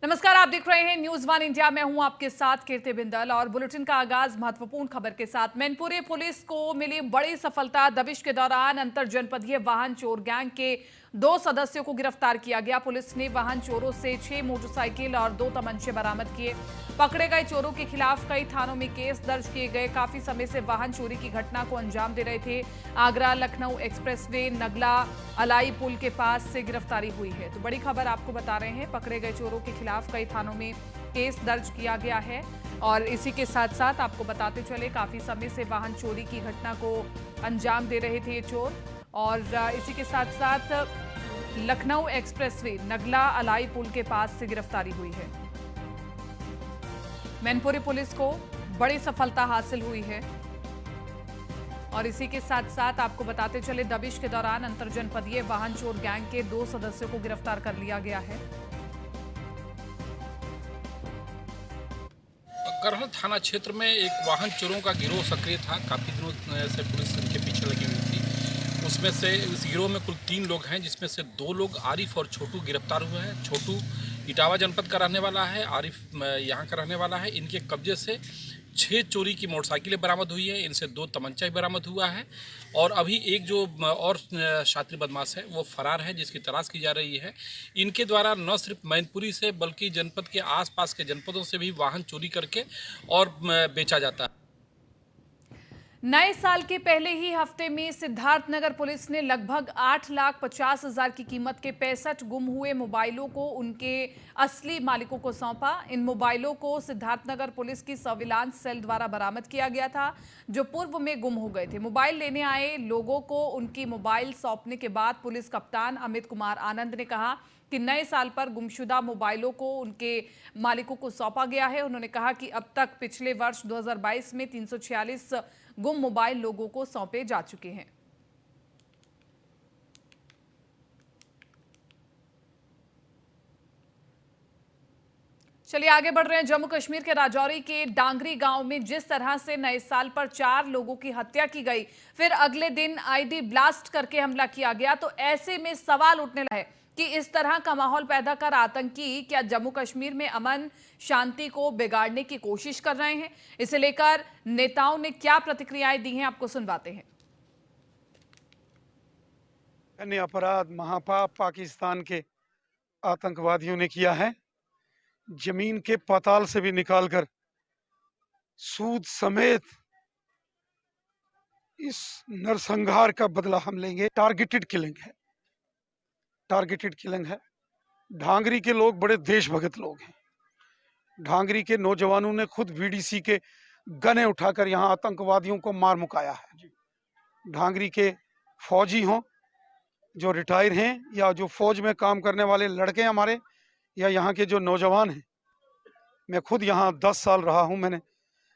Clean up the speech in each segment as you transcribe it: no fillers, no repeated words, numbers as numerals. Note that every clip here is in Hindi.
नमस्कार, आप देख रहे हैं न्यूज वन इंडिया। मैं हूं आपके साथ कीर्ति बिंदल और बुलेटिन का आगाज महत्वपूर्ण खबर के साथ। मैनपुरी पुलिस को मिली बड़ी सफलता। दबिश के दौरान अंतर जनपदीय वाहन चोर गैंग के 2 सदस्यों को गिरफ्तार किया गया। पुलिस ने वाहन चोरों से 6 मोटरसाइकिल और 2 तमंचे बरामद किए। पकड़े गए चोरों के खिलाफ कई थानों में केस दर्ज किए गए। काफी समय से वाहन चोरी की घटना को अंजाम दे रहे थे। आगरा लखनऊ एक्सप्रेसवे नगला अलाई पुल के पास से गिरफ्तारी हुई है। तो बड़ी खबर आपको बता रहे हैं, पकड़े गए चोरों के खिलाफ कई थानों में केस दर्ज किया गया है। और इसी के साथ साथ आपको बताते चले, काफी समय से वाहन चोरी की घटना को अंजाम दे रहे थे ये चोर। और इसी के साथ साथ लखनऊ एक्सप्रेसवे नगला अलाई पुल के पास से गिरफ्तारी हुई है। मैनपुरी पुलिस को बड़ी सफलता हासिल हुई है। और इसी के साथ साथ आपको बताते चले, दबिश के दौरान अंतरजनपदीय वाहन चोर गैंग के 2 सदस्यों को गिरफ्तार कर लिया गया है। करहल थाना क्षेत्र में एक वाहन चोरों का गिरोह सक्रिय था। काफ़ी दिनों से पुलिस इनके पीछे लगी हुई थी। उसमें से इस गिरोह में कुल 3 लोग हैं, जिसमें से 2 लोग आरिफ और छोटू गिरफ्तार हुए हैं। छोटू इटावा जनपद का रहने वाला है, आरिफ यहाँ का रहने वाला है। इनके कब्जे से 6 चोरी की मोटरसाइकिलें बरामद हुई हैं। इनसे 2 तमंचा भी बरामद हुआ है। और अभी एक जो और शातिर बदमाश है वो फरार है, जिसकी तलाश की जा रही है। इनके द्वारा न सिर्फ मैनपुरी से बल्कि जनपद के आसपास के जनपदों से भी वाहन चोरी करके और बेचा जाता है। नए साल के पहले ही हफ्ते में सिद्धार्थनगर पुलिस ने लगभग 8,50,000 की कीमत के 65 गुम हुए मोबाइलों को उनके असली मालिकों को सौंपा। इन मोबाइलों को सिद्धार्थनगर पुलिस की सर्विलांस सेल द्वारा बरामद किया गया था, जो पूर्व में गुम हो गए थे। मोबाइल लेने आए लोगों को उनकी मोबाइल सौंपने के बाद पुलिस कप्तान अमित कुमार आनंद ने कहा कि नए साल पर गुमशुदा मोबाइलों को उनके मालिकों को सौंपा गया है। उन्होंने कहा कि अब तक पिछले वर्ष 2022 में 346 गुम मोबाइल लोगों को सौंपे जा चुके हैं। चलिए आगे बढ़ रहे हैं। जम्मू कश्मीर के राजौरी के डांगरी गांव में जिस तरह से नए साल पर 4 लोगों की हत्या की गई, फिर अगले दिन आईडी ब्लास्ट करके हमला किया गया, तो ऐसे में सवाल उठने लगा है कि इस तरह का माहौल पैदा कर आतंकी क्या जम्मू कश्मीर में अमन शांति को बिगाड़ने की कोशिश कर रहे हैं। इसे लेकर नेताओं ने क्या प्रतिक्रियाएं दी हैं, आपको सुनवाते हैं। अन्य अपराध महापाप पाकिस्तान के आतंकवादियों ने किया है। जमीन के पाताल से भी निकालकर सूद समेत इस नरसंहार का बदला हम लेंगे। टारगेटेड किलिंग है, टारगेटेड किलिंग है। ढांगरी के लोग बड़े देशभक्त लोग हैं। ढांगरी के नौजवानों ने खुद वीडीसी के गने उठाकर यहाँ आतंकवादियों को मार मुकाया है। ढांगरी के फौजी हों जो रिटायर हैं, या जो फौज में काम करने वाले लड़के हमारे, या यहाँ के जो नौजवान हैं। मैं खुद यहाँ 10 साल रहा हूँ। मैंने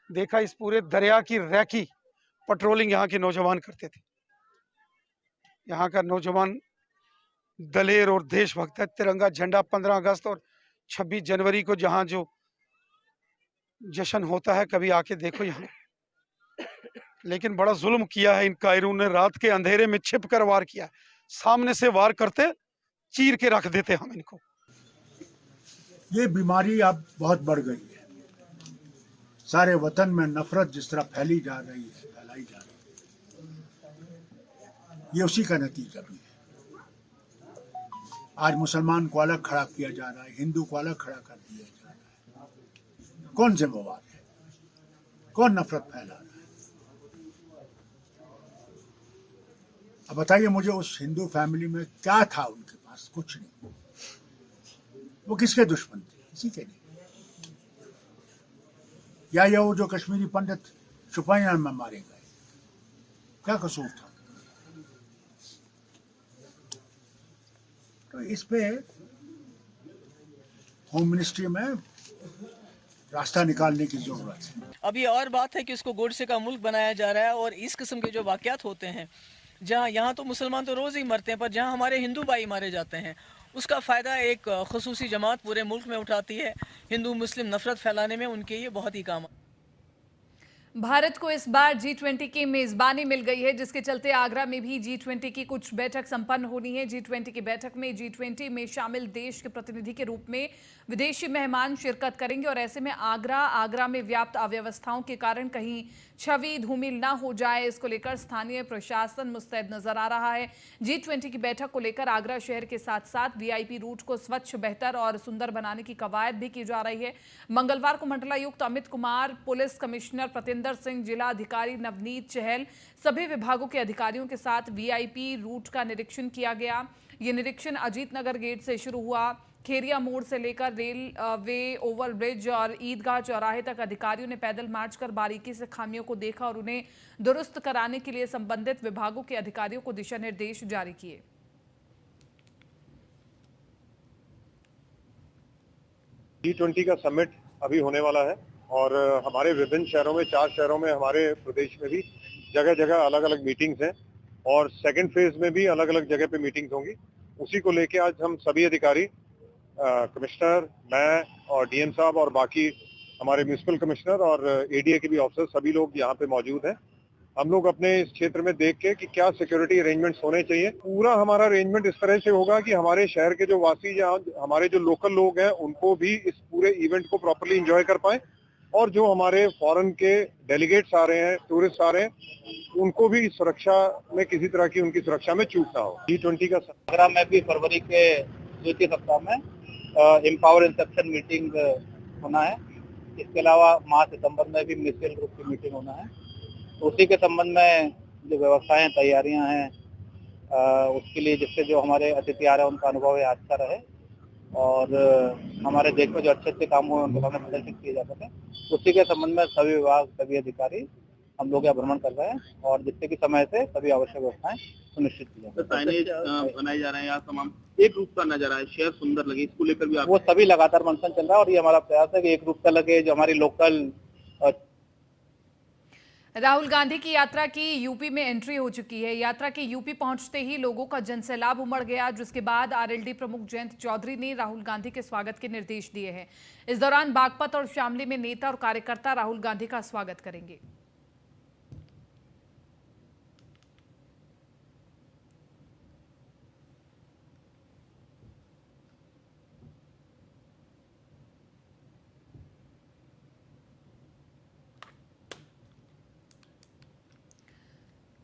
देखा इस पूरे दरिया की रैकी पेट्रोलिंग यहाँ के नौजवान करते थे। यहाँ का नौजवान दलेर और देशभक्त है। तिरंगा झंडा 15 अगस्त और 26 जनवरी को जहाँ जो जश्न होता है, कभी आके देखो यहाँ। लेकिन बड़ा जुल्म किया है इन कायरों ने। रात के अंधेरे में छिप कर वार किया। सामने से वार करते, चीर के रख देते हम इनको। ये बीमारी अब बहुत बढ़ गई है। सारे वतन में नफरत जिस तरह फैलाई जा रही है, ये उसी का नतीजा भी है। आज मुसलमान को अलग खड़ा किया जा रहा है, हिंदू को अलग खड़ा कर दिया जा रहा है। कौन जिम्मेवार है? कौन नफरत फैला रहा है? अब बताइए मुझे, उस हिंदू फैमिली में क्या था? उनके पास कुछ नहीं। वो किसके दुश्मन थे? किसी के नहीं। या ये वो जो कश्मीरी पंडित शुपायान में मारे गए, क्या कसूर था? तो इस पे होम मिनिस्ट्री में रास्ता निकालने की जरूरत है। अब ये और बात है कि उसको गोडसे का मुल्क बनाया जा रहा है, और इस किस्म के जो वाकयात होते हैं, जहाँ यहाँ तो मुसलमान तो रोज़ ही मरते हैं, पर जहाँ हमारे हिंदू भाई मारे जाते हैं, उसका फ़ायदा एक ख़ुसूसी जमात पूरे मुल्क में उठाती है। हिंदू मुस्लिम नफरत फैलाने में उनके ये बहुत ही काम। भारत को इस बार G20 की मेजबानी मिल गई है, जिसके चलते आगरा में भी G20 की कुछ बैठक संपन्न होनी है। G20 की बैठक में G20 में शामिल देश के प्रतिनिधि के रूप में विदेशी मेहमान शिरकत करेंगे और ऐसे में आगरा में व्याप्त अव्यवस्थाओं के कारण कहीं छवि धूमिल ना हो जाए, इसको लेकर स्थानीय प्रशासन मुस्तैद नजर आ रहा है। G20 की बैठक को लेकर आगरा शहर के साथ साथ VIP रूट को स्वच्छ, बेहतर और सुंदर बनाने की कवायद भी की जा रही है। मंगलवार को मंडलायुक्त अमित कुमार, पुलिस कमिश्नर प्रतिंदर सिंह, जिला अधिकारी नवनीत चहल, सभी विभागों के अधिकारियों के साथ VIP रूट का निरीक्षण किया गया। ये निरीक्षण अजीत नगर गेट से शुरू हुआ। खेरिया मोड़ से लेकर रेलवे ओवरब्रिज और ईदगाह चौराहे तक अधिकारियों ने पैदल मार्च कर बारीकी से खामियों को देखा और उन्हें दुरुस्त कराने के लिए संबंधित विभागों के अधिकारियों को दिशा निर्देश जारी किए। G20 का समिट अभी होने वाला है और हमारे विभिन्न शहरों में, 4 शहरों में, हमारे प्रदेश में भी जगह जगह अलग अलग मीटिंग्स हैं और सेकंड फेज में भी अलग अलग जगह पे मीटिंग्स होंगी। उसी को लेके आज हम सभी अधिकारी, कमिश्नर, मैं और डीएम साहब और बाकी हमारे म्यूनिसिपल कमिश्नर और एडीए के भी ऑफिसर, सभी लोग यहाँ पे मौजूद हैं। हम लोग अपने इस क्षेत्र में देख के कि क्या सिक्योरिटी अरेंजमेंट्स होने चाहिए। पूरा हमारा अरेंजमेंट इस तरह से होगा कि हमारे शहर के जो वासी या हमारे जो लोकल लोग हैं उनको भी इस पूरे इवेंट को प्रॉपर्ली एंजॉय कर पाए और जो हमारे फॉरेन के डेलीगेट्स आ रहे हैं, टूरिस्ट आ रहे हैं, उनको भी सुरक्षा में किसी तरह की उनकी सुरक्षा में चूक ना हो। G20 का आगरा में भी फरवरी के द्वितीय सप्ताह में एम्पावर इंसेप्शन मीटिंग होना है। इसके अलावा माह सितंबर में भी मिनिस्ट्रियल ग्रुप की मीटिंग होना है। तो उसी के संबंध में जो व्यवस्थाएं, तैयारियां हैं, उसके लिए जिससे जो हमारे अतिथि आ रहे हैं उनका अनुभव है अच्छा रहे और हमारे देश में जो अच्छे अच्छे काम हुए उनको सामने प्रदर्शित किए जा सके, उसी के संबंध में सभी विभाग, सभी अधिकारी हम लोग यहाँ भ्रमण कर रहे हैं और जिससे कि समय से सभी आवश्यक व्यवस्थाएं सुनिश्चित की जाए। साइनेज बनाए जा रहे हैं, यहाँ तमाम एक रूप का नजर आए, शहर सुंदर लगे, इसको लेकर भी वो सभी लगातार मंथन चल रहा है और ये हमारा प्रयास है कि एक रूप का लगे। जो हमारी लोकल राहुल गांधी की यात्रा की यूपी में एंट्री हो चुकी है। यात्रा के यूपी पहुंचते ही लोगों का जनसैलाब उमड़ गया, जिसके बाद आरएलडी प्रमुख जयंत चौधरी ने राहुल गांधी के स्वागत के निर्देश दिए हैं। इस दौरान बागपत और शामली में नेता और कार्यकर्ता राहुल गांधी का स्वागत करेंगे।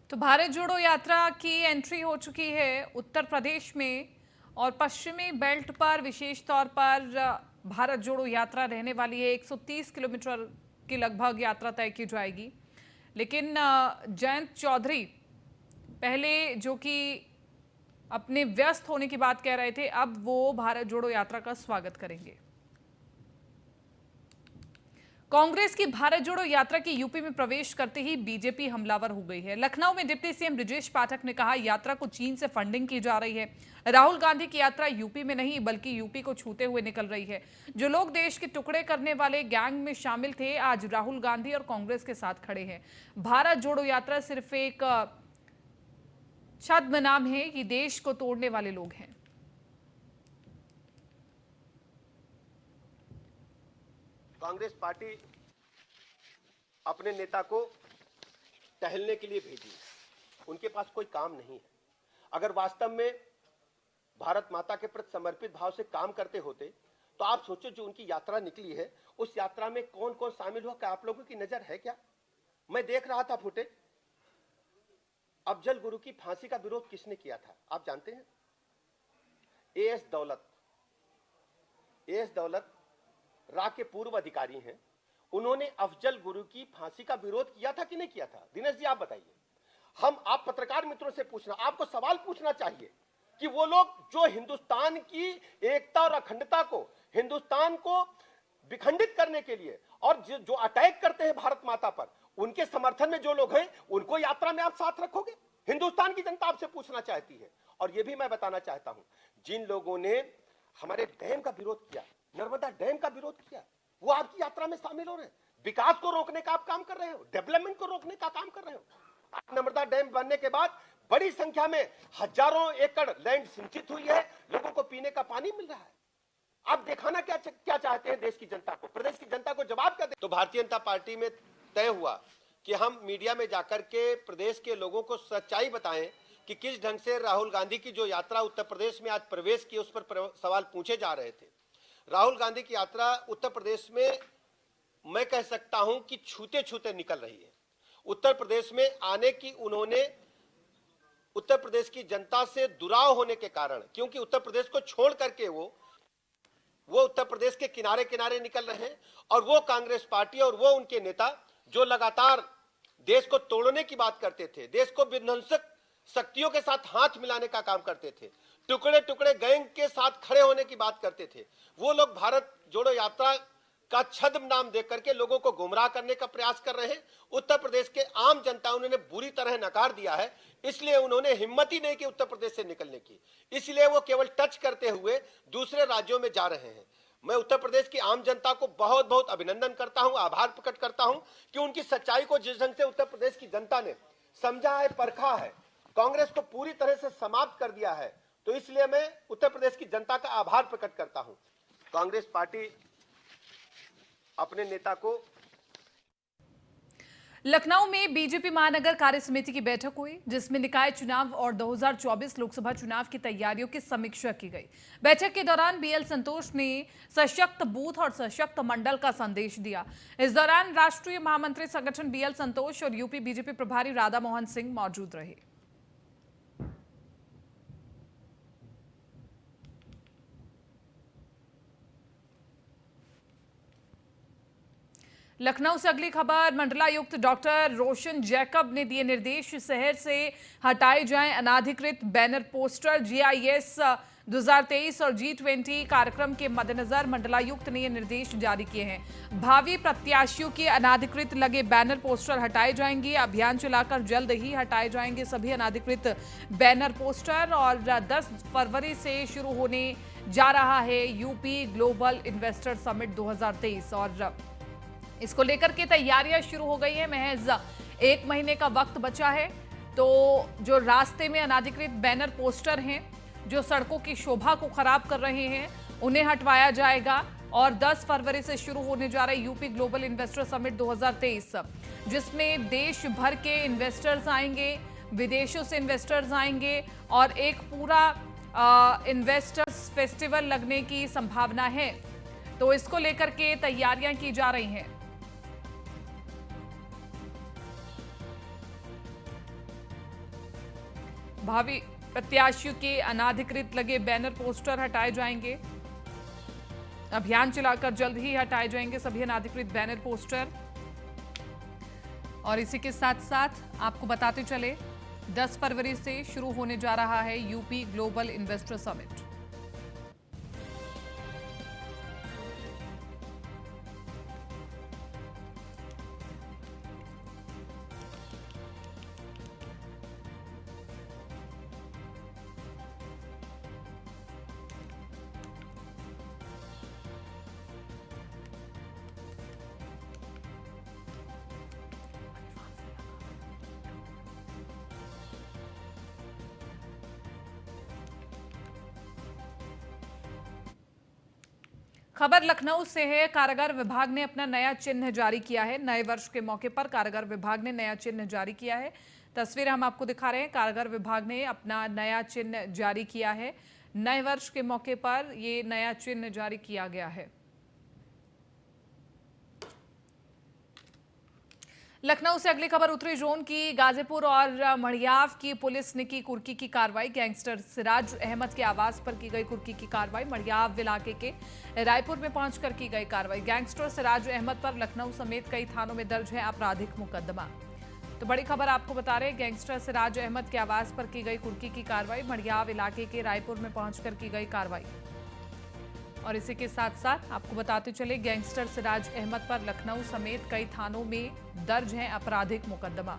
तो भारत जोड़ो यात्रा की एंट्री हो चुकी है उत्तर प्रदेश में और पश्चिमी बेल्ट पर विशेष तौर पर भारत जोड़ो यात्रा रहने वाली है। 130 किलोमीटर की लगभग यात्रा तय की जाएगी। लेकिन जयंत चौधरी पहले जो कि अपने व्यस्त होने की बात कह रहे थे, अब वो भारत जोड़ो यात्रा का स्वागत करेंगे। कांग्रेस की भारत जोड़ो यात्रा की यूपी में प्रवेश करते ही बीजेपी हमलावर हो गई है। लखनऊ में डिप्टी सीएम ब्रजेश पाठक ने कहा, यात्रा को चीन से फंडिंग की जा रही है। राहुल गांधी की यात्रा यूपी में नहीं बल्कि यूपी को छूते हुए निकल रही है। जो लोग देश के टुकड़े करने वाले गैंग में शामिल थे, आज राहुल गांधी और कांग्रेस के साथ खड़े हैं। भारत जोड़ो यात्रा सिर्फ एक छद्म नाम है, कि देश को तोड़ने वाले लोग हैं। कांग्रेस पार्टी अपने नेता को टहलने के लिए भेजी, उनके पास कोई काम नहीं है। अगर वास्तव में भारत माता के प्रति समर्पित भाव से काम करते होते तो आप सोचो, जो उनकी यात्रा निकली है उस यात्रा में कौन कौन शामिल हुआ, क्या आप लोगों की नजर है क्या? मैं देख रहा था फुटेज। अफजल गुरु की फांसी का विरोध किसने किया था आप जानते हैं? एएस दौलत रा के पूर्व अधिकारी हैं। उन्होंने अफजल गुरु की फांसी का विरोध किया था कि नहीं किया था? दिनेश जी आप बताइए। आप पत्रकार मित्रों से पूछना, आपको सवाल पूछना चाहिए कि वो लोग जो हिंदुस्तान की एकता और अखंडता को, हिंदुस्तान को विखंडित करने के लिए और जो अटैक करते हैं भारत माता पर, उनके समर्थन में जो लोग हैं उनको यात्रा में आप साथ रखोगे? हिंदुस्तान की जनता आपसे पूछना चाहती है। और यह भी मैं बताना चाहता हूं, जिन लोगों ने हमारे डैम का विरोध किया, नर्मदा डैम का विरोध किया, वो आपकी यात्रा में शामिल हो रहे हैं। विकास को रोकने का आप काम कर रहे हो, डेवलपमेंट को रोकने का काम कर रहे हो। नर्मदा डैम बनने के बाद बड़ी संख्या में हजारों एकड़ लैंड सिंचित हुई है, लोगों को पीने का पानी मिल रहा है। आप दिखाना क्या चाहते हैं देश की जनता को, प्रदेश की जनता को जवाब क्या दे? तो भारतीय जनता पार्टी में तय हुआ कि हम मीडिया में जाकर के प्रदेश के लोगों को सच्चाई बताएं कि किस ढंग से राहुल गांधी की जो यात्रा उत्तर प्रदेश में आज प्रवेश की, उस पर सवाल पूछे जा रहे थे। राहुल गांधी की यात्रा उत्तर प्रदेश में मैं कह सकता हूं कि छूते छूते निकल रही है। उत्तर प्रदेश में आने की उन्होंने उत्तर प्रदेश की जनता से दुराव होने के कारण, क्योंकि उत्तर प्रदेश को छोड़ करके वो उत्तर प्रदेश के किनारे किनारे निकल रहे हैं, और वो कांग्रेस पार्टी और वो उनके नेता जो लगातार देश को तोड़ने की बात करते थे, देश को विध्वंसक शक्तियों के साथ हाथ मिलाने का काम करते थे, टुकड़े टुकड़े गैंग के साथ खड़े होने की बात करते थे, वो लोग भारत जोड़ो यात्रा का छद्म नाम देकर करके लोगों को गुमराह करने का प्रयास कर रहे हैं। उत्तर प्रदेश के आम जनता उन्होंने बुरी तरह नकार दिया है, इसलिए उन्होंने हिम्मत ही नहीं की उत्तर प्रदेश से निकलने की, इसलिए वो केवल टच करते हुए दूसरे राज्यों में जा रहे हैं। मैं उत्तर प्रदेश की आम जनता को बहुत बहुत अभिनंदन करता हूं, आभार प्रकट करता हूं कि उनकी सच्चाई को जिस ढंग से उत्तर प्रदेश की जनता ने समझा है, परखा है, कांग्रेस को पूरी तरह से समाप्त कर दिया है, तो इसलिए मैं उत्तर प्रदेश की जनता का आभार प्रकट करता हूं। कांग्रेस पार्टी अपने नेता को लखनऊ में बीजेपी महानगर कार्य समिति की बैठक हुई, जिसमें निकाय चुनाव और 2024 लोकसभा चुनाव की तैयारियों की समीक्षा की गई। बैठक के दौरान बीएल संतोष ने सशक्त बूथ और सशक्त मंडल का संदेश दिया। इस दौरान राष्ट्रीय महामंत्री संगठन बीएल संतोष और यूपी बीजेपी प्रभारी राधा मोहन सिंह मौजूद रहे। लखनऊ से अगली खबर, मंडलायुक्त डॉक्टर रोशन जैकब ने दिए निर्देश, शहर से हटाए जाएं अनाधिकृत बैनर पोस्टर। GIS 2023 और G20 कार्यक्रम के मद्देनजर मंडलायुक्त ने ये निर्देश जारी किए हैं। भावी प्रत्याशियों के अनाधिकृत लगे बैनर पोस्टर हटाए जाएंगे। अभियान चलाकर जल्द ही हटाए जाएंगे सभी अनाधिकृत बैनर पोस्टर। और 10 फरवरी से शुरू होने जा रहा है यूपी ग्लोबल इन्वेस्टर समिट 2023 और इसको लेकर के तैयारियां शुरू हो गई है। महज 1 महीने का वक्त बचा है, तो जो रास्ते में अनाधिकृत बैनर पोस्टर हैं जो सड़कों की शोभा को खराब कर रहे हैं, उन्हें हटवाया जाएगा। और 10 फरवरी से शुरू होने जा रहे यूपी ग्लोबल इन्वेस्टर समिट 2023, जिसमें देश भर के इन्वेस्टर्स आएंगे, विदेशों से इन्वेस्टर्स आएंगे और एक पूरा इन्वेस्टर्स फेस्टिवल लगने की संभावना है। तो इसको लेकर के तैयारियां की जा रही हैं। भावी प्रत्याशियों के अनाधिकृत लगे बैनर पोस्टर हटाए जाएंगे। अभियान चलाकर जल्द ही हटाए जाएंगे सभी अनाधिकृत बैनर पोस्टर। और इसी के साथ साथ आपको बताते चले, 10 फरवरी से शुरू होने जा रहा है यूपी ग्लोबल इन्वेस्टर समिट। खबर लखनऊ से है। कारागार विभाग ने अपना नया चिन्ह जारी किया है। नए वर्ष के मौके पर कारागार विभाग ने नया चिन्ह जारी किया है। तस्वीर हम आपको दिखा रहे हैं। कारागार विभाग ने अपना नया चिन्ह जारी किया है। नए वर्ष के मौके पर ये नया चिन्ह जारी किया गया है। लखनऊ से अगली खबर उत्तरी जोन की। गाजीपुर और मड़ियाव की पुलिस ने की कुर्की की कार्रवाई। गैंगस्टर सिराज अहमद के आवास पर की गई कुर्की की कार्रवाई। मड़ियाव इलाके के रायपुर में पहुंचकर की गई कार्रवाई। गैंगस्टर सिराज अहमद पर लखनऊ समेत कई थानों में दर्ज है आपराधिक मुकदमा। तो बड़ी खबर आपको बता रहे, गैंगस्टर सिराज अहमद के आवास पर की गई कुर्की की कार्रवाई। मड़ियाव इलाके के रायपुर में पहुंचकर की गई कार्रवाई। और इसी के साथ साथ आपको बताते चले, गैंगस्टर सिराज अहमद पर लखनऊ समेत कई थानों में दर्ज है आपराधिक मुकदमा।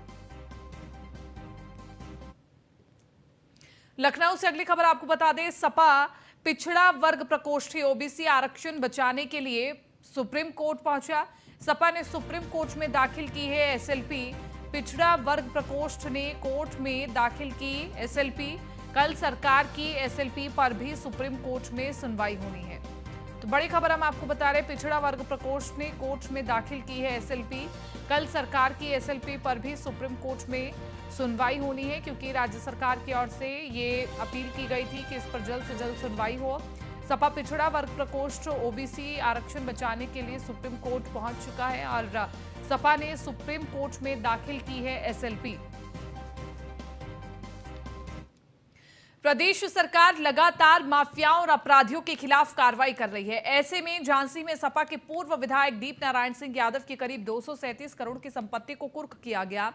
लखनऊ से अगली खबर आपको बता दें, सपा पिछड़ा वर्ग प्रकोष्ठी ओबीसी आरक्षण बचाने के लिए सुप्रीम कोर्ट पहुंचा। सपा ने सुप्रीम कोर्ट में दाखिल की है एसएलपी। पिछड़ा वर्ग प्रकोष्ठ ने कोर्ट में दाखिल की एसएलपी। कल सरकार की एसएलपी पर भी सुप्रीम कोर्ट में सुनवाई होनी है। तो बड़ी खबर हम आपको बता रहे, पिछड़ा वर्ग प्रकोष्ठ ने कोर्ट में दाखिल की है एसएलपी। कल सरकार की एसएलपी पर भी सुप्रीम कोर्ट में सुनवाई होनी है, क्योंकि राज्य सरकार की ओर से ये अपील की गई थी कि इस पर जल्द से जल्द सुनवाई हो। सपा पिछड़ा वर्ग प्रकोष्ठ ओबीसी आरक्षण बचाने के लिए सुप्रीम कोर्ट पहुंच चुका है और सपा ने सुप्रीम कोर्ट में दाखिल की है एसएलपी। प्रदेश सरकार लगातार माफियाओं और अपराधियों के खिलाफ कार्रवाई कर रही है। ऐसे में झांसी में सपा के पूर्व विधायक दीप नारायण सिंह यादव की करीब 237 करोड़ की संपत्ति को कुर्क किया गया।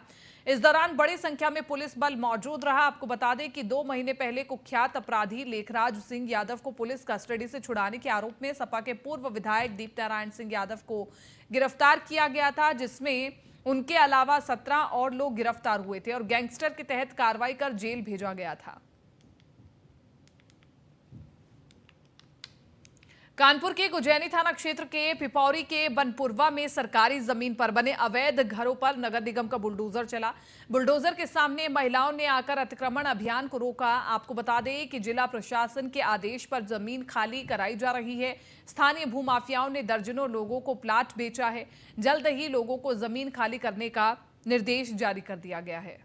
इस दौरान बड़ी संख्या में पुलिस बल मौजूद रहा। आपको बता दें कि 2 महीने पहले कुख्यात अपराधी लेखराज सिंह यादव को पुलिस कस्टडी से छुड़ाने के आरोप में सपा के पूर्व विधायक दीप नारायण सिंह यादव को गिरफ्तार किया गया था, जिसमें उनके अलावा 17 और लोग गिरफ्तार हुए थे और गैंगस्टर के तहत कार्रवाई कर जेल भेजा गया था। कानपुर के गुजैनी थाना क्षेत्र के पिपौरी के बनपुरवा में सरकारी जमीन पर बने अवैध घरों पर नगर निगम का बुलडोजर चला। बुलडोजर के सामने महिलाओं ने आकर अतिक्रमण अभियान को रोका। आपको बता दें कि जिला प्रशासन के आदेश पर जमीन खाली कराई जा रही है। स्थानीय भूमाफियाओं ने दर्जनों लोगों को प्लाट बेचा है। जल्द ही लोगों को जमीन खाली करने का निर्देश जारी कर दिया गया है।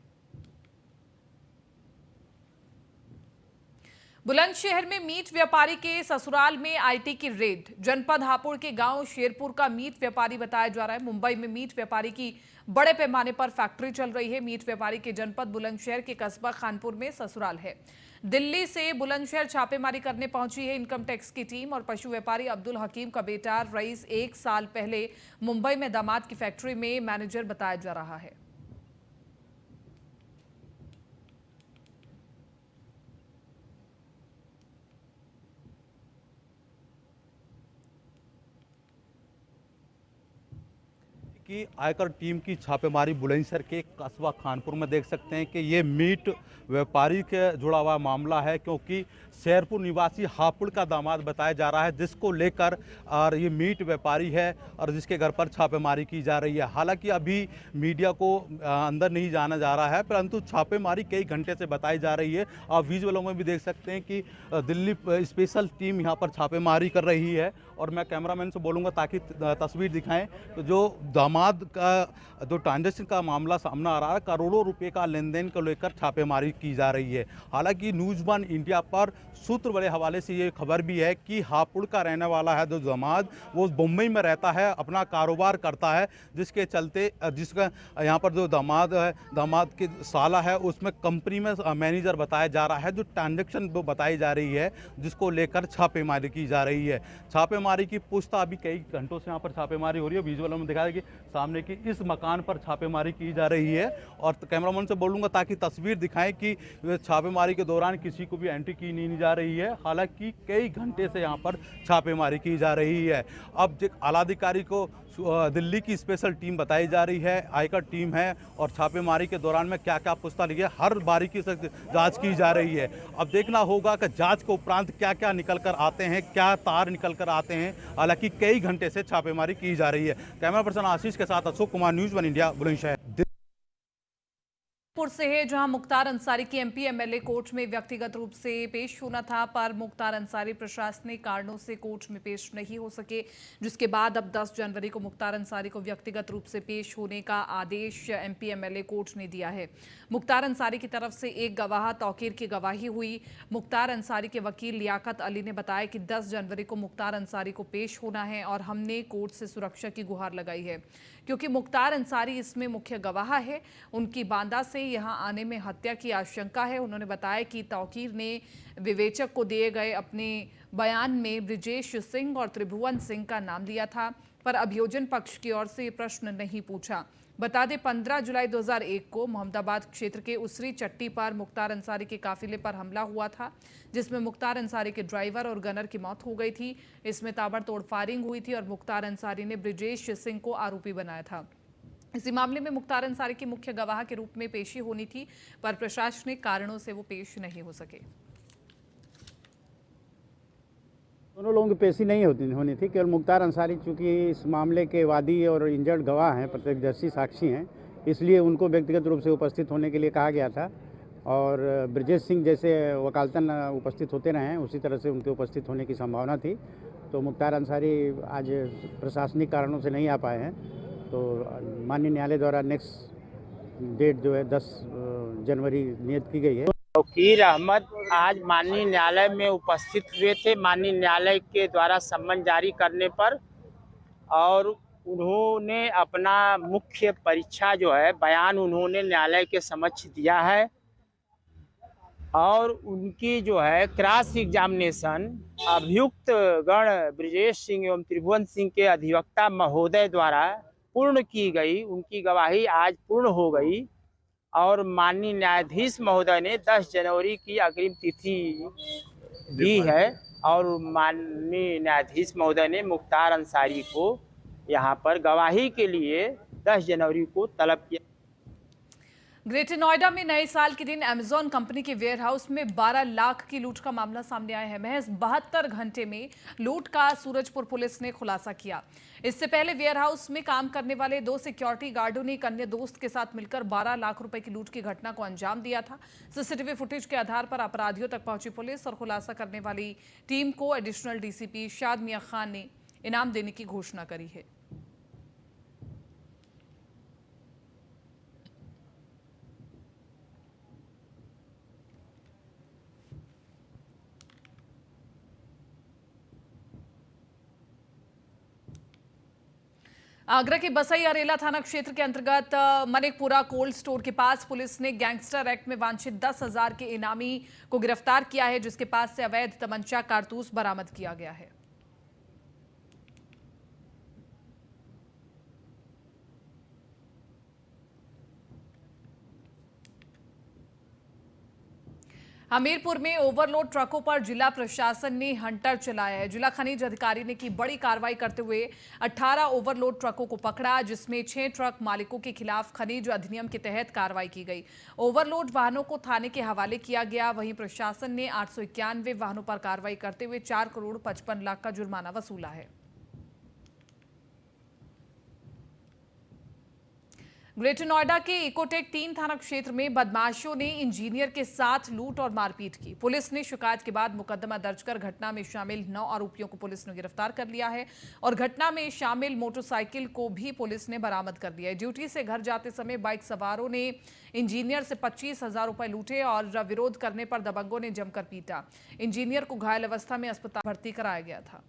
बुलंदशहर में मीट व्यापारी के ससुराल में आईटी की रेड। जनपद हापुड़ के गांव शेरपुर का मीट व्यापारी बताया जा रहा है। मुंबई में मीट व्यापारी की बड़े पैमाने पर फैक्ट्री चल रही है। मीट व्यापारी के जनपद बुलंदशहर के कस्बा खानपुर में ससुराल है। दिल्ली से बुलंदशहर छापेमारी करने पहुंची है इनकम टैक्स की टीम और पशु व्यापारी अब्दुल हकीम का बेटा रईस 1 साल पहले मुंबई में दामाद की फैक्ट्री में मैनेजर बताया जा रहा है। की आयकर टीम की छापेमारी बुलंदशहर के कस्बा खानपुर में देख सकते हैं कि ये मीट व्यापारी के जुड़ा हुआ मामला है, क्योंकि शेरपुर निवासी हापुड़ का दामाद बताया जा रहा है, जिसको लेकर और ये मीट व्यापारी है और जिसके घर पर छापेमारी की जा रही है। हालांकि अभी मीडिया को अंदर नहीं जाना जा रहा है, परंतु छापेमारी कई घंटे से बताई जा रही है। आप विजुअलों में भी देख सकते हैं कि दिल्ली स्पेशल टीम यहाँ पर छापेमारी कर रही है और मैं कैमरामैन से बोलूँगा ताकि तस्वीर दिखाएं। तो जो दामाद का जो ट्रांजेक्शन का मामला सामने आ रहा है, करोड़ों रुपए का लेन देन को लेकर छापेमारी की जा रही है। हालांकि न्यूज़ 1 इंडिया पर सूत्र बड़े हवाले से ये खबर भी है कि हापुड़ का रहने वाला है जो दामाद, वो मुंबई में रहता है, अपना कारोबार करता है, जिसके चलते जिसका यहाँ पर जो दामाद है, दामाद के साला है, उसमें कंपनी में मैनेजर बताया जा रहा है। जो ट्रांजेक्शन वो बताई जा रही है, जिसको लेकर छापेमारी की जा रही है। छापेमारी की पुष्टता अभी कई घंटों से यहाँ पर छापेमारी हो रही है। विजुअल में दिखाया कि सामने की इस मकान पर छापेमारी की जा रही है और कैमरामैन से बोलूँगा ताकि तस्वीर दिखाएं कि छापेमारी के दौरान किसी को भी एंट्री की नहीं जा रही है। हालांकि कई घंटे से यहाँ पर छापेमारी की जा रही है। अब आलाधिकारी को दिल्ली की स्पेशल टीम बताई जा रही है, आयकर टीम है और छापेमारी के दौरान में क्या क्या पुछता लगी है, हर बारीकी से जांच की जा रही है। अब देखना होगा कि जांच के उपरांत क्या क्या निकल कर आते हैं, क्या तार निकल कर आते हैं। हालांकि कई घंटे से छापेमारी की जा रही है। कैमरा पर्सन आशीष के साथ अशोक कुमार, न्यूज़ 1 इंडिया, बुलंदशहर से है, जहां मुख्तार अंसारी की एमपी एमएलए कोर्ट में व्यक्तिगत रूप से पेश होना था, पर मुख्तार अंसारी प्रशासनिक कारणों से कोर्ट में पेश नहीं हो सके, जिसके बाद अब 10 जनवरी को मुख्तार अंसारी को व्यक्तिगत रूप से पेश होने का आदेश एमपी एमएलए कोर्ट ने दिया है। मुख्तार अंसारी की तरफ से एक गवाह तौकीर की गवाही हुई। मुख्तार अंसारी के वकील लियाकत अली ने बताया कि 10 जनवरी को मुख्तार अंसारी को पेश होना है और हमने कोर्ट से सुरक्षा की गुहार लगाई है, क्योंकि मुख्तार अंसारी इसमें मुख्य गवाह है। उनकी बांदा से यहां आने में हत्या की आशंका है। उन्होंने बताया कि तौकीर ने विवेचक को दिए गए अपने बयान में ब्रिजेश सिंह और त्रिभुवन सिंह का नाम लिया था, पर अभियोजन पक्ष की ओर से ये प्रश्न नहीं पूछा। बता दें 15 जुलाई 2001 को मोहम्मदाबाद क्षेत्र के उसरी चट्टी पर मुख्तार अंसारी के काफिले पर हमला हुआ था, जिसमें मुख्तार अंसारी के ड्राइवर और गनर की मौत हो गई थी। इसमें ताबड़तोड़ फायरिंग हुई थी और मुख्तार अंसारी ने ब्रिजेश सिंह को आरोपी बनाया था। इसी मामले में मुख्तार अंसारी की मुख्य गवाह के रूप में पेशी होनी थी, पर प्रशासनिक कारणों से वो पेश नहीं हो सके। दोनों लोगों की पेशी नहीं होनी थी। केवल मुख्तार अंसारी चूँकि इस मामले के वादी और इंजर्ड गवाह हैं, प्रत्यक्षदर्शी साक्षी हैं, इसलिए उनको व्यक्तिगत रूप से उपस्थित होने के लिए कहा गया था। और ब्रजेश सिंह जैसे वकालतन उपस्थित होते रहे हैं, उसी तरह से उनके उपस्थित होने की संभावना थी। तो मुख्तार अंसारी आज प्रशासनिक कारणों से नहीं आ पाए हैं, तो माननीय न्यायालय द्वारा नेक्स्ट डेट जो है 10 जनवरी नियत की गई है। तौकीर अहमद आज माननीय न्यायालय में उपस्थित हुए थे माननीय न्यायालय के द्वारा सम्मन जारी करने पर, और उन्होंने अपना मुख्य परीक्षा जो है बयान उन्होंने न्यायालय के समक्ष दिया है, और उनकी जो है क्रॉस एग्जामिनेशन अभियुक्त गण ब्रिजेश सिंह एवं त्रिभुवन सिंह के अधिवक्ता महोदय द्वारा पूर्ण की गई। उनकी गवाही आज पूर्ण हो गई और माननीय न्यायाधीश महोदय ने 10 जनवरी की अग्रिम तिथि दी है, और माननीय न्यायाधीश महोदय ने मुख्तार अंसारी को यहाँ पर गवाही के लिए 10 जनवरी को तलब किया। ग्रेटर नोएडा में नए साल के दिन अमेजॉन कंपनी के वेयरहाउस में 12 लाख की लूट का मामला सामने आया है। महज 72 घंटे में लूट का सूरजपुर पुलिस ने खुलासा किया। इससे पहले वेयरहाउस में काम करने वाले 2 सिक्योरिटी गार्डों ने एक अन्य दोस्त के साथ मिलकर 12 लाख रुपए की लूट की घटना को अंजाम दिया था। सीसीटीवी फुटेज के आधार पर अपराधियों तक पहुंची पुलिस और खुलासा करने वाली टीम को एडिशनल डीसीपी शाद मियां खान ने इनाम देने की घोषणा करी है। आगरा के बसई अरेला थाना क्षेत्र के अंतर्गत मनिकपुरा कोल्ड स्टोर के पास पुलिस ने गैंगस्टर एक्ट में वांछित 10,000 के इनामी को गिरफ्तार किया है, जिसके पास से अवैध तमंचा कारतूस बरामद किया गया है। हमीरपुर में ओवरलोड ट्रकों पर जिला प्रशासन ने हंटर चलाया है। जिला खनिज अधिकारी ने की बड़ी कार्रवाई करते हुए 18 ओवरलोड ट्रकों को पकड़ा, जिसमें 6 ट्रक मालिकों के खिलाफ खनिज अधिनियम के तहत कार्रवाई की गई। ओवरलोड वाहनों को थाने के हवाले किया गया। वहीं प्रशासन ने 891 वाहनों पर कार्रवाई करते हुए 4 करोड़ 55 लाख का जुर्माना वसूला है। ग्रेटर नोएडा के इकोटेक 3 थाना क्षेत्र में बदमाशों ने इंजीनियर के साथ लूट और मारपीट की। पुलिस ने शिकायत के बाद मुकदमा दर्ज कर घटना में शामिल 9 आरोपियों को पुलिस ने गिरफ्तार कर लिया है और घटना में शामिल मोटरसाइकिल को भी पुलिस ने बरामद कर लिया है। ड्यूटी से घर जाते समय बाइक सवारों ने इंजीनियर से 25,000 रुपए लूटे और विरोध करने पर दबंगों ने जमकर पीटा। इंजीनियर को घायल अवस्था में अस्पताल भर्ती कराया गया था।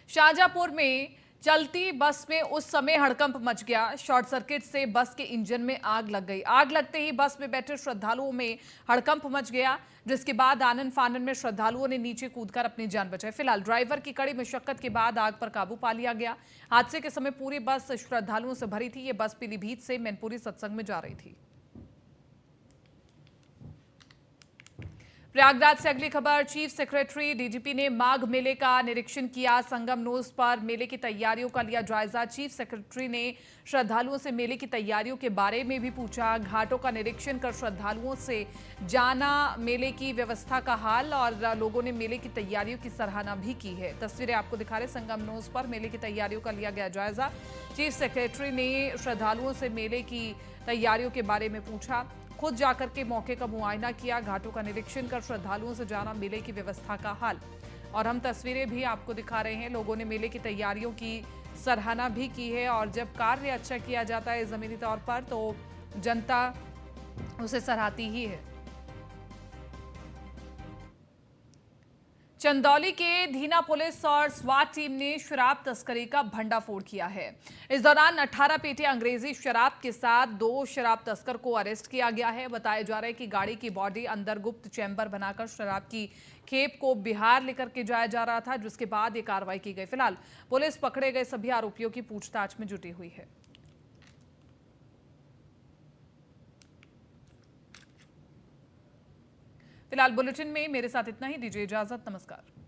शाहजहांपुर में चलती बस में उस समय हड़कंप मच गया। शॉर्ट सर्किट से बस के इंजन में आग लग गई। आग लगते ही बस में बैठे श्रद्धालुओं में हड़कंप मच गया, जिसके बाद आनन फानन में श्रद्धालुओं ने नीचे कूदकर अपनी जान बचाई। फिलहाल ड्राइवर की कड़ी मशक्कत के बाद आग पर काबू पा लिया गया। हादसे के समय पूरी बस श्रद्धालुओं से भरी थी। ये बस पीलीभीत से मैनपुरी सत्संग में जा रही थी। प्रयागराज से अगली खबर। चीफ सेक्रेटरी डीजीपी ने माघ मेले का निरीक्षण किया। संगम नोज पर मेले की तैयारियों का लिया जायजा। चीफ सेक्रेटरी ने श्रद्धालुओं से मेले की तैयारियों के बारे में भी पूछा। घाटों का निरीक्षण कर श्रद्धालुओं से जाना मेले की व्यवस्था का हाल, और लोगों ने मेले की तैयारियों की सराहना भी की है। तस्वीरें आपको दिखा रहे। संगम नोज पर मेले की तैयारियों का लिया गया जायजा। चीफ सेक्रेटरी ने श्रद्धालुओं से मेले की तैयारियों के बारे में पूछा। खुद जाकर के मौके का मुआयना किया। घाटों का निरीक्षण कर श्रद्धालुओं से जाना मेले की व्यवस्था का हाल। और हम तस्वीरें भी आपको दिखा रहे हैं। लोगों ने मेले की तैयारियों की सराहना भी की है, और जब कार्य अच्छा किया जाता है जमीनी तौर पर तो जनता उसे सराहती ही है। चंदौली के धीना पुलिस और स्वाट टीम ने शराब तस्करी का भंडाफोड़ किया है। इस दौरान 18 पेटी अंग्रेजी शराब के साथ 2 शराब तस्कर को अरेस्ट किया गया है। बताया जा रहा है कि गाड़ी की बॉडी अंदर गुप्त चैम्बर बनाकर शराब की खेप को बिहार लेकर के जाया जा रहा था, जिसके बाद ये कार्रवाई की गई। फिलहाल पुलिस पकड़े गए सभी आरोपियों की पूछताछ में जुटी हुई है। फिलहाल बुलेटिन में मेरे साथ इतना ही। दीजिए इजाजत। नमस्कार।